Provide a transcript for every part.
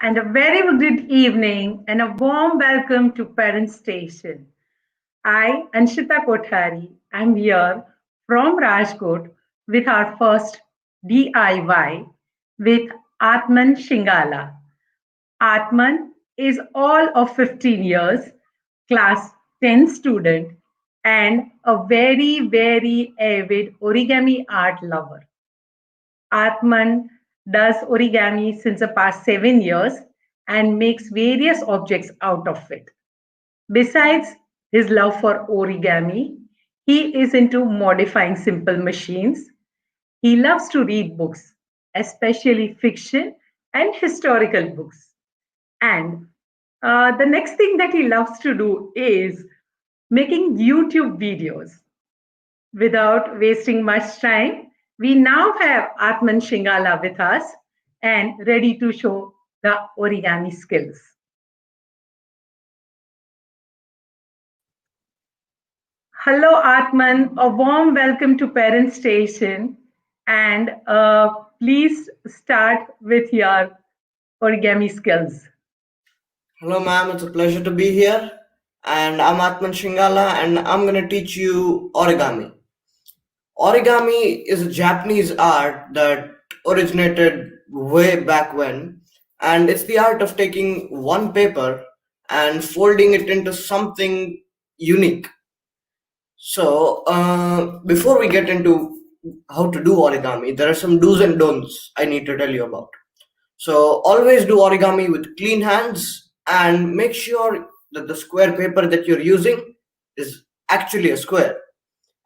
and a very good evening and a warm welcome to Parent Station. I, Anshita Kothari, am here from Rajkot with our first DIY with Atman Shingala. Atman is all of 15 years, class 10 student, and a very avid origami art lover. Atman does origami since the past 7 years and makes various objects out of it. Besides his love for origami, he is into modifying simple machines. He loves to read books, especially fiction and historical books. And the next thing that he loves to do is making YouTube videos. Without wasting much time, we now have Atman Shingala with us and ready to show the origami skills. Hello, Atman. A warm welcome to Parent Station. And please start with your origami skills. Hello, ma'am. It's a pleasure to be here. And I'm Atman Shingala, and I'm going to teach you origami. Origami is a Japanese art that originated way back when, and it's the art of taking one paper and folding it into something unique. So, before we get into how to do origami, there are some do's and don'ts I need to tell you about. So always do origami with clean hands and make sure that the square paper that you're using is actually a square.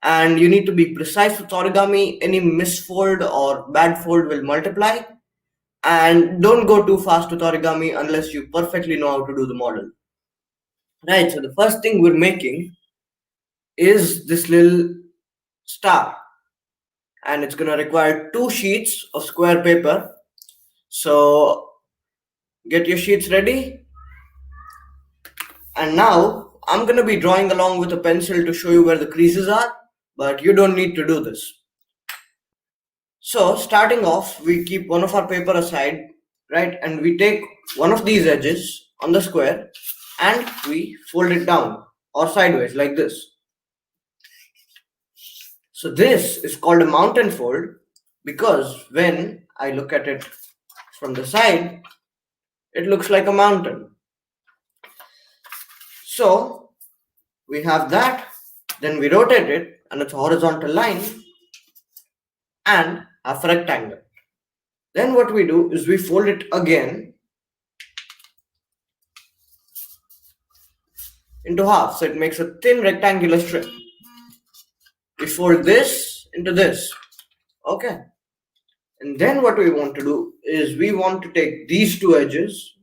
And you need to be precise with origami. Any misfold or bad fold will multiply. And don't go too fast with origami unless you perfectly know how to do the model. Right, so the first thing we're making is this little star. And it's going to require 2 sheets of square paper. So get your sheets ready. And now I'm going to be drawing along with a pencil to show you where the creases are, but you don't need to do this. So starting off, we keep one of our paper aside, right? And we take one of these edges on the square and we fold it down or sideways like this. So this is called a mountain fold because when I look at it from the side, it looks like a mountain. So we have that, then we rotate it and it's a horizontal line and half a rectangle. Then what we do is we fold it again into half, so it makes a thin rectangular strip. We fold this into this, okay? And then what we want to do is we want to take these two edges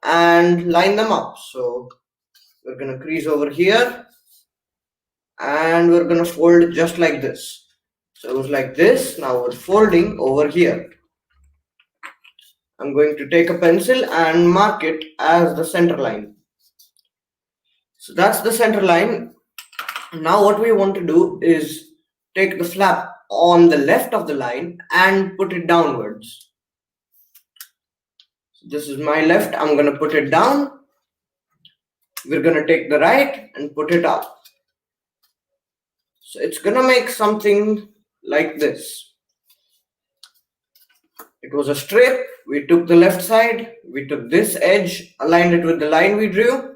and line them up. So we're going to crease over here and we're going to fold just like this. So it was like this. Now we're folding over here. I'm going to take a pencil and mark it as the center line. So that's the center line. Now what we want to do is take the flap on the left of the line and put it downwards. So this is my left. I'm going to put it down. We're going to take the right and put it up. So it's going to make something like this. It was a strip. We took the left side. We took this edge, aligned it with the line we drew.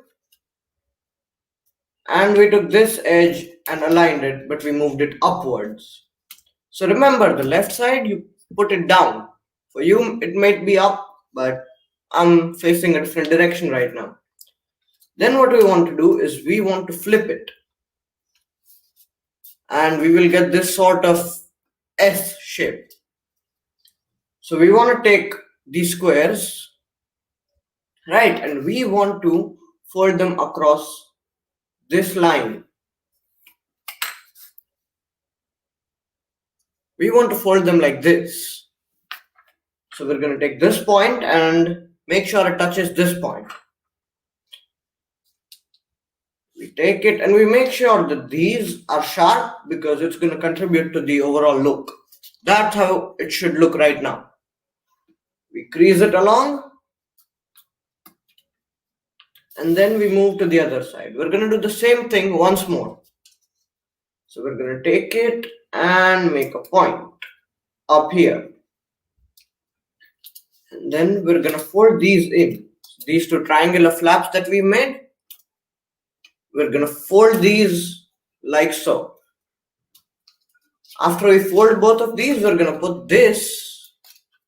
And we took this edge and aligned it, but we moved it upwards. So remember, the left side, you put it down. For you, it might be up, but I'm facing a different direction right now. Then what we want to do is we want to flip it. And we will get this sort of S shape. So we want to take these squares, right? And we want to fold them across this line. We want to fold them like this. So we're going to take this point and make sure it touches this point. We take it and we make sure that these are sharp because it's going to contribute to the overall look. That's how it should look right now. We crease it along and then we move to the other side. We're going to do the same thing once more. So we're going to take it and make a point up here. And then we're going to fold these in. These two triangular flaps that we made, we're going to fold these like so. After we fold both of these, we're going to put this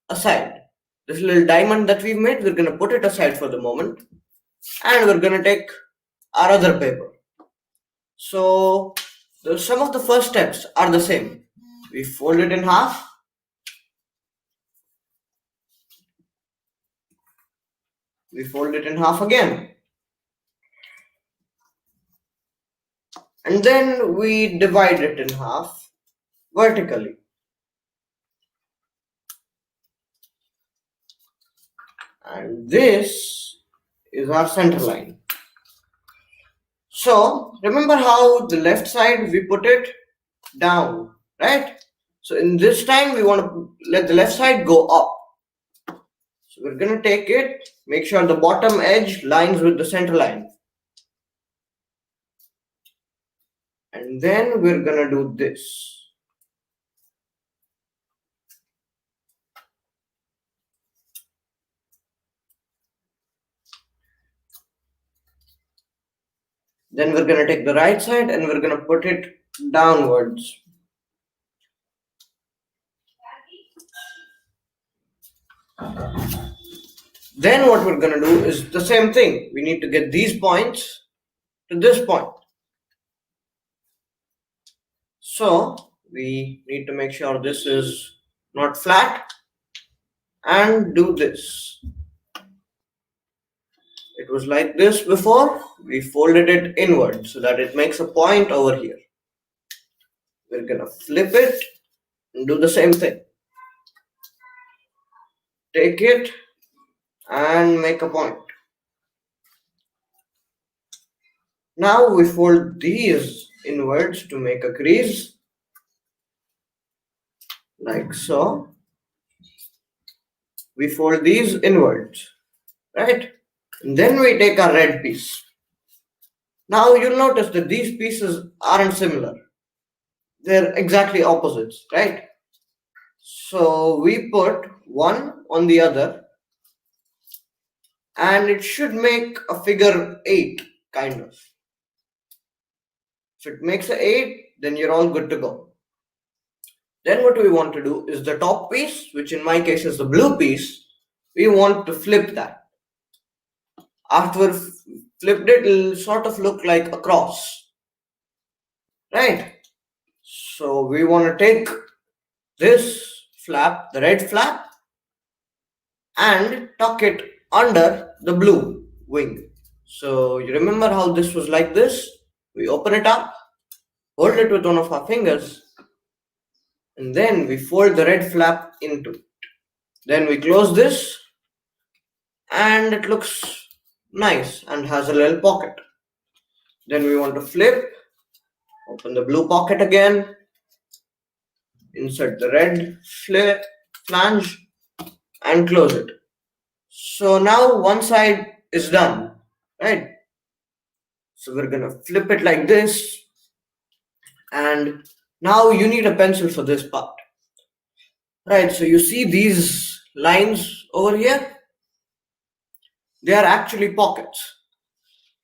aside. This little diamond that we've made, we're going to put it aside for the moment. And we're going to take our other paper. So some of the first steps are the same. We fold it in half. We fold it in half again. And then we divide it in half vertically. And this is our center line. So remember how the left side we put it down, right? So in this time we want to let the left side go up. So we're going to take it, make sure the bottom edge lines with the center line. And then we're going to do this. Then we're going to take the right side and we're going to put it downwards. Then what we're going to do is the same thing. We need to get these points to this point. So we need to make sure this is not flat and do this. It was like this before. We folded it inward so that it makes a point over here. We're going to flip it and do the same thing. Take it and make a point. Now we fold these inwards to make a crease, like so. We fold these inwards, right? And then we take our red piece. Now you'll notice that these pieces aren't similar. They're exactly opposites, right? So we put one on the other and it should make a figure 8 kind of. If it makes a 8, then you're all good to go. Then what we want to do is the top piece, which in my case is the blue piece, we want to flip that. After we've flipped it, it'll sort of look like a cross, right? So we want to take this flap, the red flap, and tuck it under the blue wing. So you remember how this was like this? We open it up, hold it with one of our fingers, and then we fold the red flap into it. Then we close this, and it looks nice and has a little pocket. Then we want to flip, open the blue pocket again, insert the red flange, and close it. So now one side is done, right? So we're gonna flip it like this, and now you need a pencil for this part, right? So you see these lines over here? They are actually pockets.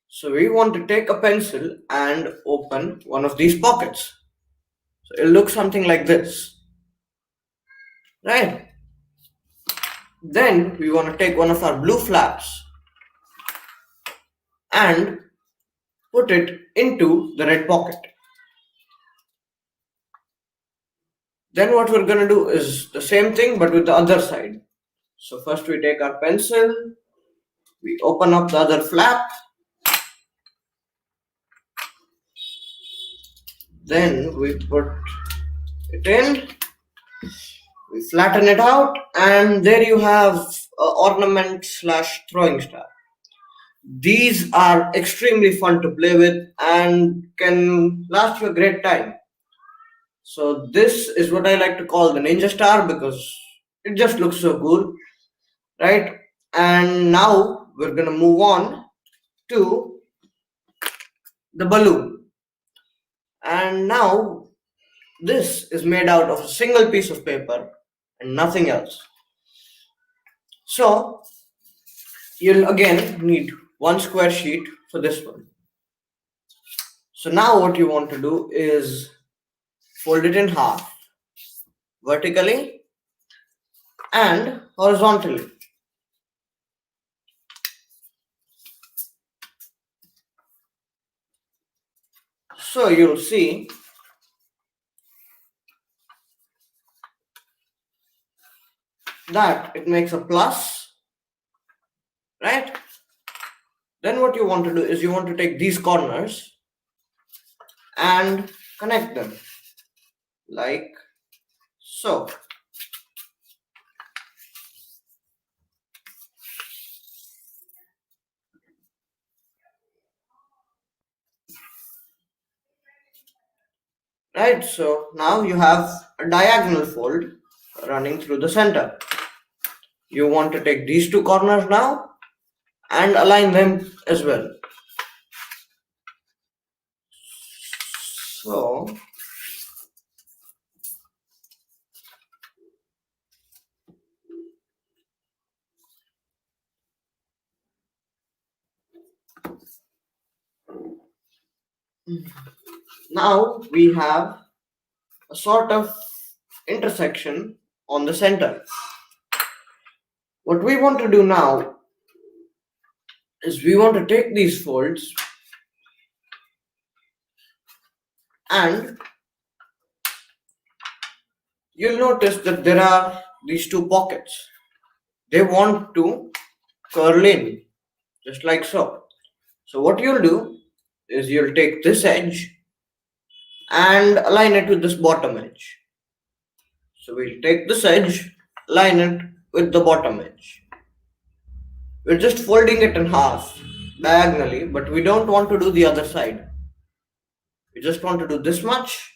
So we want to take a pencil and open one of these pockets. So it'll look something like this, right? Then we want to take one of our blue flaps and put it into the red pocket. Then what we're going to do is the same thing but with the other side. So first we take our pencil, we open up the other flap, then we put it in, we flatten it out, and there you have an ornament / throwing star. These are extremely fun to play with and can last you a great time. So this is what I like to call the ninja star because it just looks so cool, right? And now we're gonna move on to the balloon. And now this is made out of a single piece of paper and nothing else. So you'll again need one square sheet for this one. So now what you want to do is fold it in half vertically and horizontally. So you'll see that it makes a plus, right? Then what you want to do is you want to take these corners and connect them like so. Right, so now you have a diagonal fold running through the center. You want to take these two corners now and align them as well. So now we have a sort of intersection on the center. What we want to do now is we want to take these folds and you'll notice that there are these two pockets. They want to curl in just like so. So what you'll do is you'll take this edge and align it with this bottom edge. So we'll take this edge, line it with the bottom edge. We're just folding it in half diagonally, but we don't want to do the other side. We just want to do this much,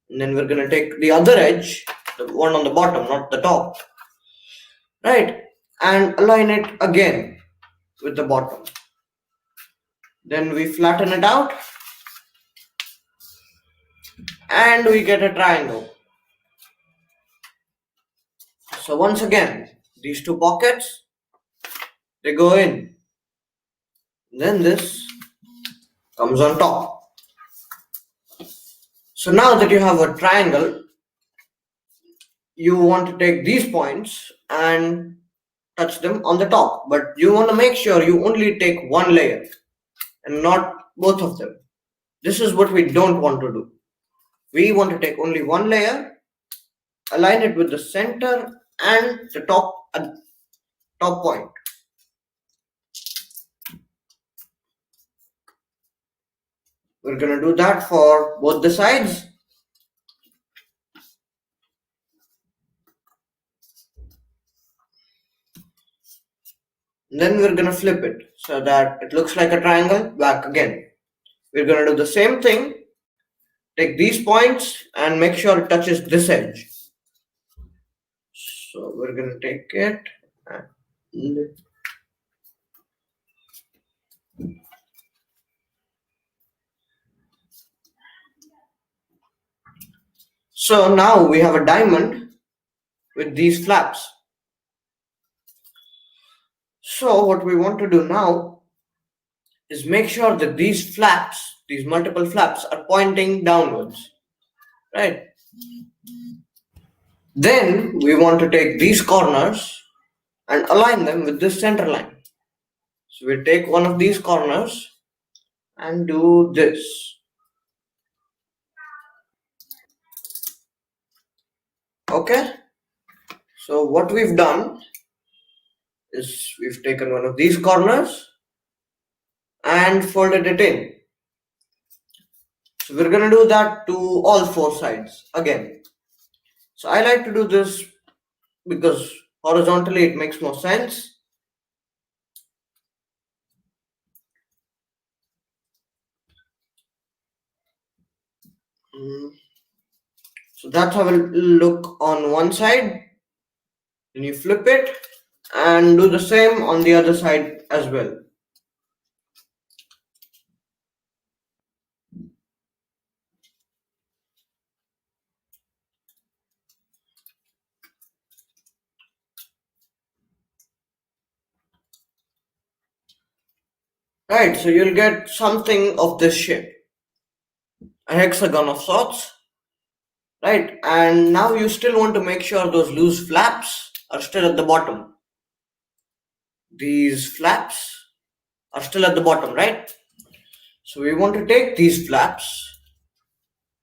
and then we're going to take the other edge, the one on the bottom, not the top, right, and align it again with the bottom. Then we flatten it out and we get a triangle. So once again, these two pockets, they go in. Then this comes on top. So now that you have a triangle, you want to take these points and touch them on the top. But you want to make sure you only take one layer and not both of them. This is what we don't want to do. We want to take only one layer, align it with the center and the top point. We're going to do that for both the sides. Then we're going to flip it so that it looks like a triangle back again. We're going to do the same thing. Take these points and make sure it touches this edge. So we're going to take it and so now we have a diamond with these flaps. So what we want to do now is make sure that these flaps, these multiple flaps, are pointing downwards, right? Then we want to take these corners and align them with this center line. So we take one of these corners and do this. Okay, so what we've done is we've taken one of these corners and folded it in. So we're going to do that to all four sides again. So I like to do this because horizontally it makes more sense. So that's how it will look on one side. Then you flip it and do the same on the other side as well. Right, so you'll get something of this shape, a hexagon of sorts, right? And now you still want to make sure those loose flaps are still at the bottom. These flaps are still at the bottom, right? So we want to take these flaps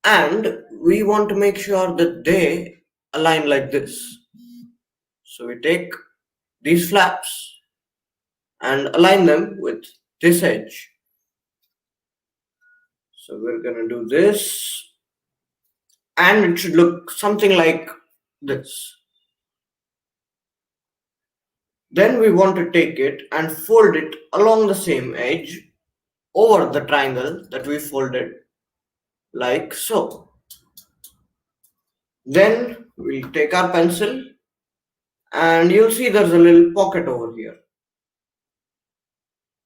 and we want to make sure that they align like this. So we take these flaps and align them with this edge. So we're gonna do this and it should look something like this. Then we want to take it and fold it along the same edge over the triangle that we folded like so. Then we'll take our pencil and you'll see there's a little pocket over here.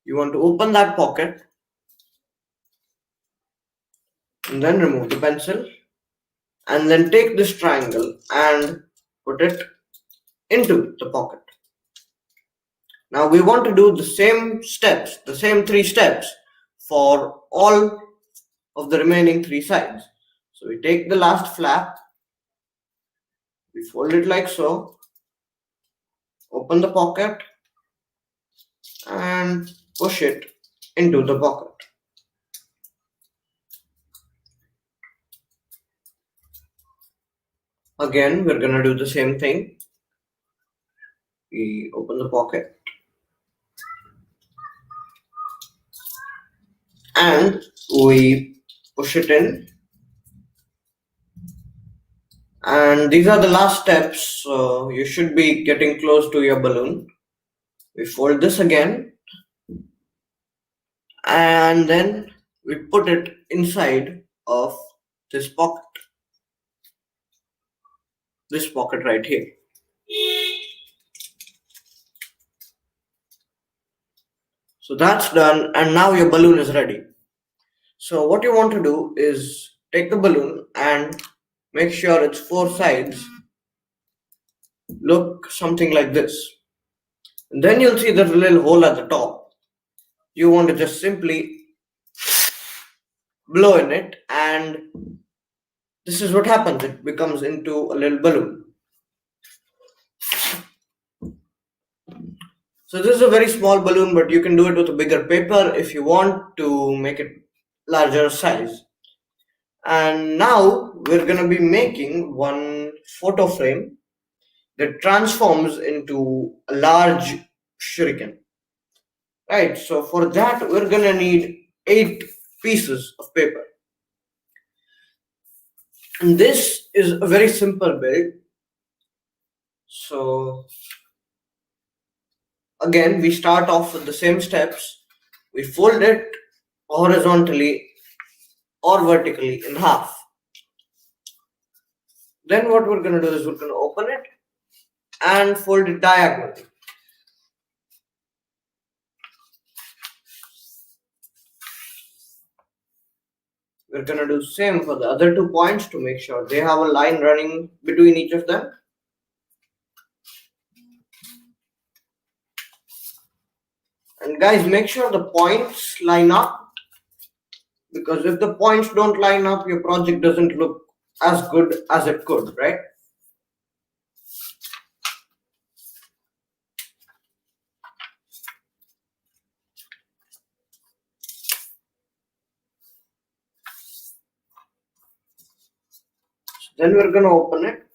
You want to open that pocket and then remove the pencil and then take this triangle and put it into the pocket. Now we want to do the same steps, the same 3 steps for all of the remaining 3 sides. So we take the last flap, we fold it like so, open the pocket and push it into the pocket. Again, we're gonna do the same thing. We open the pocket and we push it in. And these are the last steps, so you should be getting close to your balloon. We fold this again and then we put it inside of this pocket right here. So that's done and now your balloon is ready. So what you want to do is take the balloon and make sure its 4 sides look something like this. And then you'll see there's a little hole at the top. You want to just simply blow in it and this is what happens. It becomes into a little balloon. So this is a very small balloon, but you can do it with a bigger paper if you want to make it larger size. And now we're going to be making one photo frame that transforms into a large shuriken. Right, so for that we're going to need 8 pieces of paper. And this is a very simple build. So again, we start off with the same steps. We fold it horizontally or vertically in half. Then what we're going to do is we're going to open it and fold it diagonally. We're going to do same for the other 2 points to make sure they have a line running between each of them. And guys, make sure the points line up, because if the points don't line up, your project doesn't look as good as it could, right? Then we're going to open it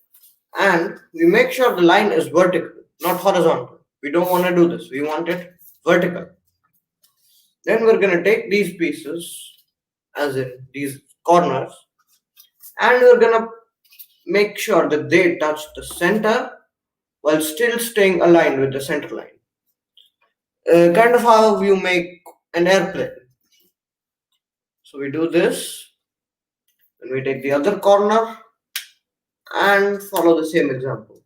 and we make sure the line is vertical, not horizontal. We don't want to do this. We want it vertical. Then we're going to take these pieces, as in these corners, and we're going to make sure that they touch the center while still staying aligned with the center line. Kind of how you make an airplane. So we do this, then we take the other corner and follow the same example.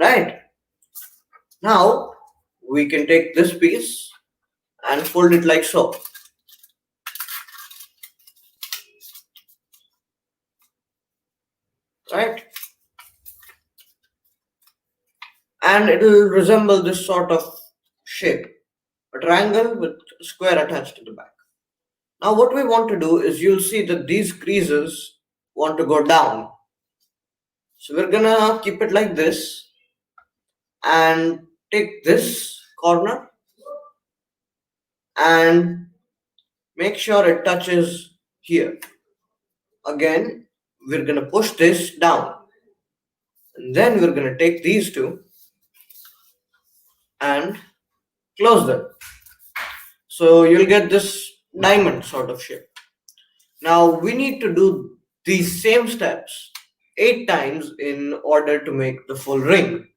Right? Now we can take this piece and fold it like so. Right? And it will resemble this sort of shape, a triangle with a square attached to the back. Now what we want to do is you'll see that these creases want to go down. So we're gonna keep it like this and take this corner and make sure it touches here. Again, we're gonna push this down. And then we're gonna take these two and close them. So you'll get this diamond sort of shape. Now we need to do these same steps 8 times in order to make the full ring.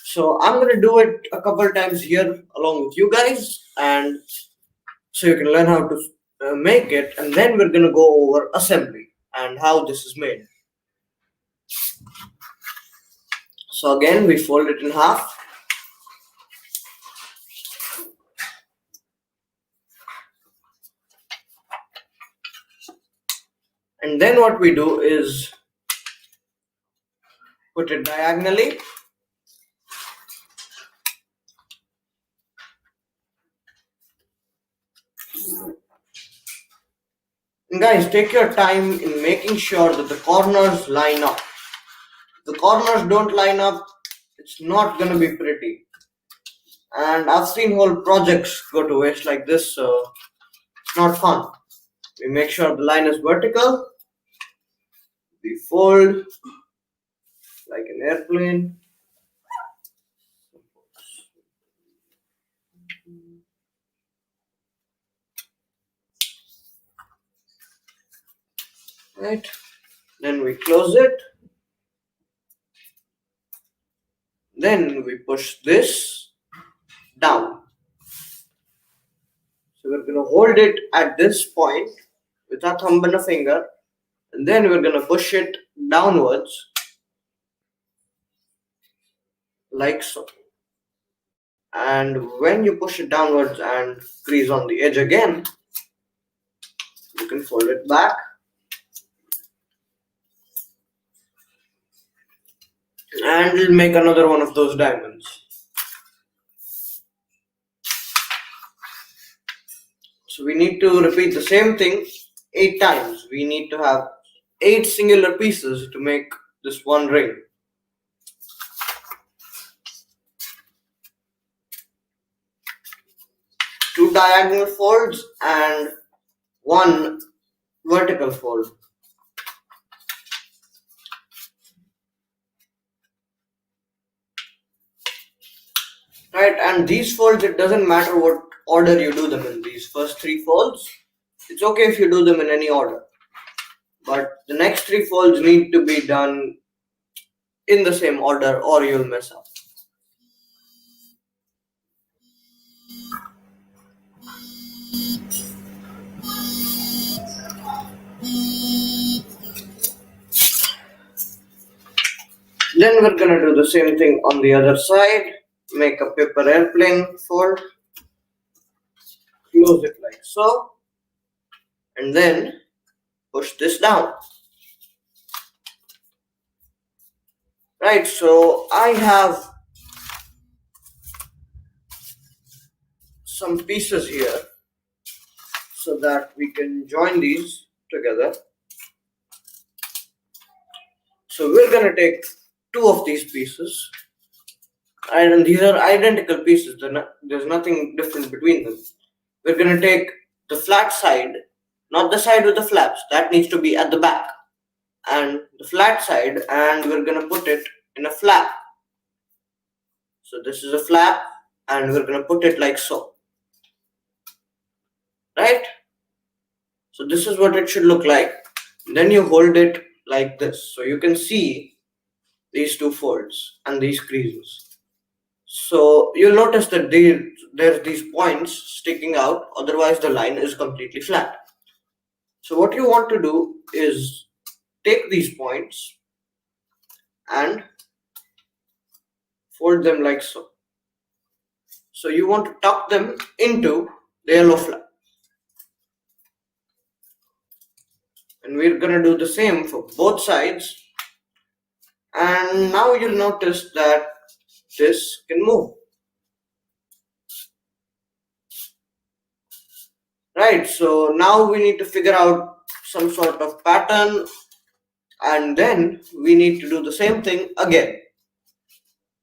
So I'm going to do it a couple times here along with you guys, and so you can learn how to make it, and then we're going to go over assembly and how this is made. So again, we fold it in half. And then what we do is put it diagonally. And guys, take your time in making sure that the corners line up. If the corners don't line up, it's not going to be pretty. And I've seen whole projects go to waste like this, so it's not fun. We make sure the line is vertical. We fold like an airplane. Right. Then we close it. Then we push this down. So we're going to hold it at this point with our thumb and a finger. And then we're going to push it downwards like so. And when you push it downwards and crease on the edge again, you can fold it back. And we'll make another one of those diamonds. So we need to repeat the same thing 8 times. We need to have 8 singular pieces to make this one ring. Two diagonal folds and one vertical fold. Right, and these folds, it doesn't matter what order you do them in. These first 3 folds, it's okay if you do them in any order, but the next 3 folds need to be done in the same order or you'll mess up. Then we're gonna do the same thing on the other side. Make a paper airplane fold, close it like so, and then push this down. Right, so I have some pieces here so that we can join these together. So we're gonna take 2 of these pieces, and these are identical pieces. There's nothing different between them. We're gonna take the flat side, not the side with the flaps. That needs to be at the back, and the flat side, and we're gonna put it in a flap. So this is a flap, and we're gonna put it like so. Right? So this is what it should look like. Then you hold it like this, so you can see these 2 folds and these creases. So you'll notice that there's these points sticking out, otherwise the line is completely flat. So what you want to do is take these points and fold them like so. So you want to tuck them into the yellow flap. And we're gonna do the same for both sides. And now you'll notice that this can move. Right, so now we need to figure out some sort of pattern, and then we need to do the same thing again.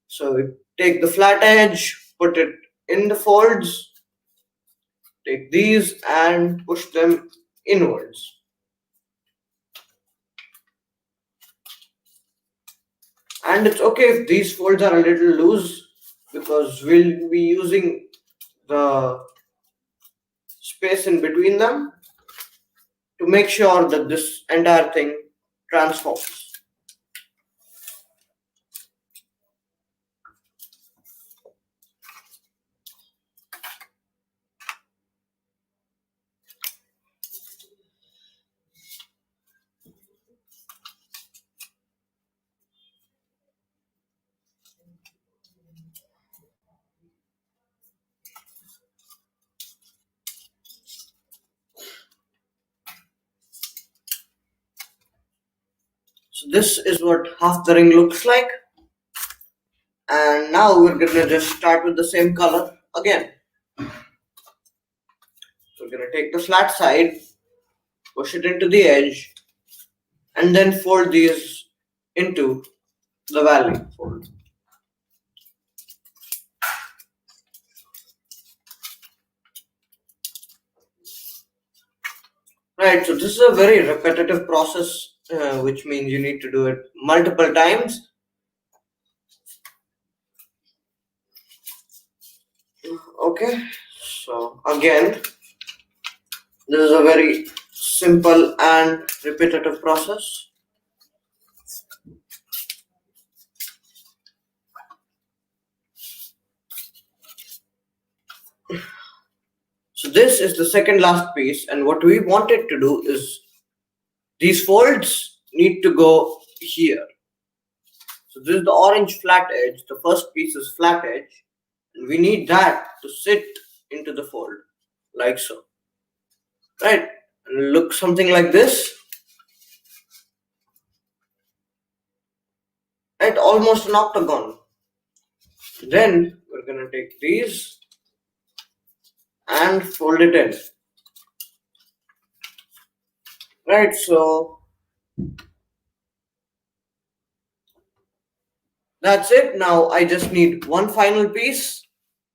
So we take the flat edge, put it in the folds, take these and push them inwards. And it's okay if these folds are a little loose because we'll be using the space in between them to make sure that this entire thing transforms. So this is what half the ring looks like. And now we're gonna just start with the same color again. So we're gonna take the flat side, push it into the edge, and then fold these into the valley fold. Right, so this is a very repetitive process, which means you need to do it multiple times. Okay, so again, this is a very simple and repetitive process. So this is the second last piece, and what we wanted to do is these folds need to go here. So this is the orange flat edge. The first piece is flat edge, and we need that to sit into the fold, like so. Right? And look something like this. Right? Almost an octagon. Then we're gonna take these and fold it in. Right? So that's it. Now I just need one final piece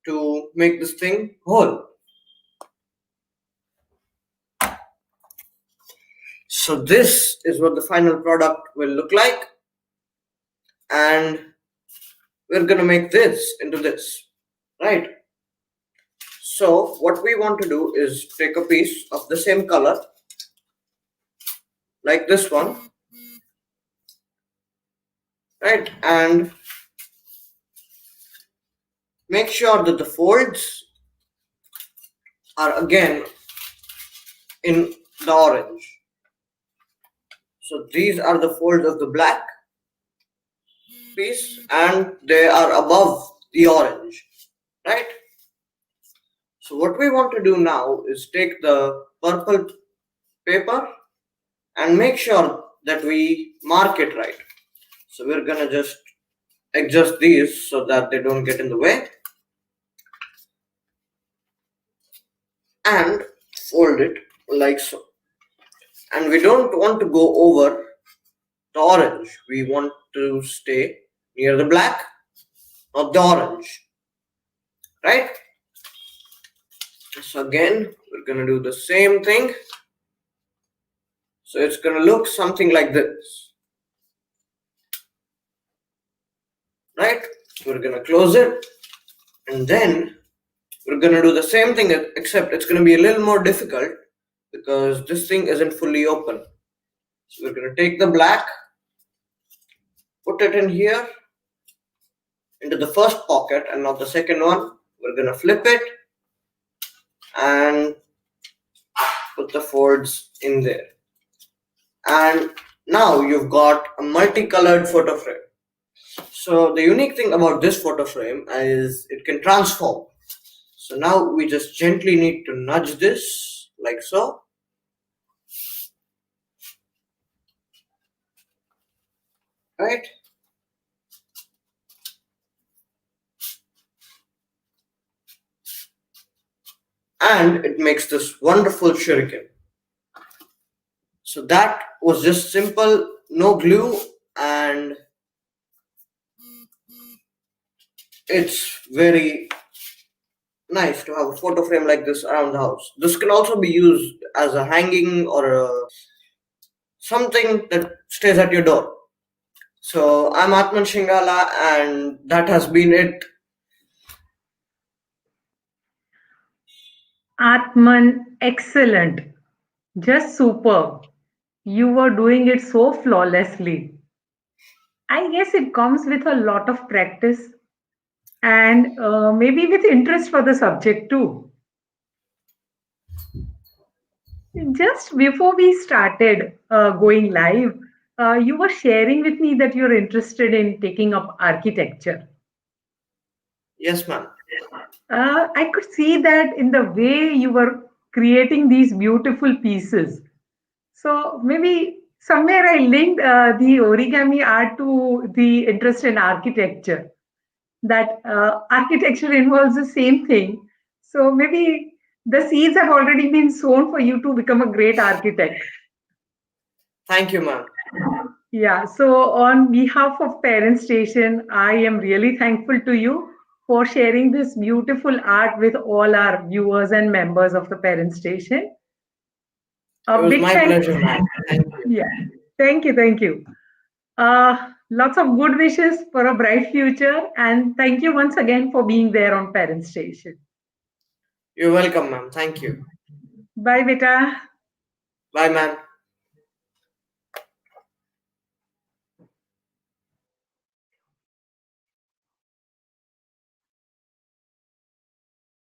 to make this thing whole. So this is what the final product will look like, and we're gonna make this into this, right? So what we want to do is take a piece of the same color like this one, right? And make sure that the folds are again in the orange. So these are the folds of the black piece and they are above the orange, right? So what we want to do now is take the purple paper and make sure that we mark it right. So we're gonna just adjust these so that they don't get in the way and fold it like so. And we don't want to go over the orange. We want to stay near the black, not the orange, right? So again, we're gonna do the same thing. So it's gonna look something like this, right? We're gonna close it and then we're gonna do the same thing except it's gonna be a little more difficult because this thing isn't fully open. So we're gonna take the black, put it in here into the first pocket and not the second one. We're gonna flip it and put the folds in there. And now you've got a multicolored photo frame. So the unique thing about this photo frame is it can transform. So now we just gently need to nudge this like so. Right? and it makes this wonderful shuriken. So that was just simple, no glue, and it's very nice to have a photo frame like this around the house. This can also be used as a hanging or something that stays at your door. So I'm Atman Shingala, and that has been it. Atman, excellent. Just superb. You were doing it so flawlessly. I guess it comes with a lot of practice and maybe with interest for the subject too. Just before we started going live, you were sharing with me that you're interested in taking up architecture. Yes, ma'am. I could see that in the way you were creating these beautiful pieces. So maybe somewhere I linked the origami art to the interest in architecture. That architecture involves the same thing. So maybe the seeds have already been sown for you to become a great architect. Thank you, ma'am. Yeah, so on behalf of Parent Station, I am really thankful to you for sharing this beautiful art with all our viewers and members of the Parent Station. It A was big my thank pleasure, ma'am. Thank you. yeah, thank you, thank you. Lots of good wishes for a bright future, and thank you once again for being there on Parent Station. You're welcome, ma'am. Thank you. Bye, beta. Bye, ma'am.